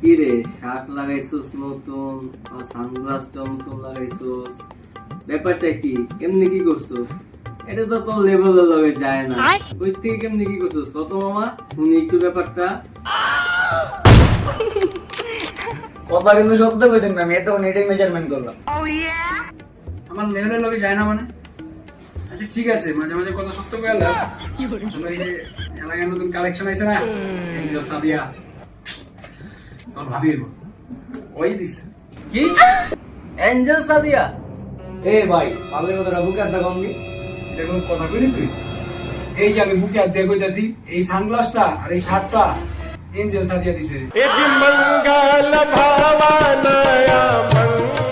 কি রে, শার্ট লাগাইছোস নতুন, সানগ্লাসটা নতুন লাগাইছোস, ব্যাপারটা কি? কেমনি কি করছোস? এটা তো তোর লেভেলের লগে যায় না। ওই থেকে কেমনি কি করছোস কত মামা, শুনি একটু ব্যাপারটা। কথা কিন্তু সত্য কইছেন ম্যাম, এটা এটাই মেজারমেন্ট করলাম। আমার লেভেলের লগে যায় না মানে? আচ্ছা ঠিক আছে, মাঝে মাঝে কথা সত্য কইলা। আসলে এই যে এলাকায় নতুন কালেকশন আইছে না, এঞ্জেল সাদিয়া, তোর ভাবি হইব, ওই দিছে। কি এঞ্জেল সাদিয়া? এ ভাই, পাগলের কথাটা বুকে হাত কম দি। এটা কোনো কথা কইলি তুই? এই যে আমি বুকে হাত দিয়ে কইতাছি, এই সানগ্লাসটা আর এই শার্টটা এঞ্জেল সাদিয়া দিছে। मंगल भावनया मंगल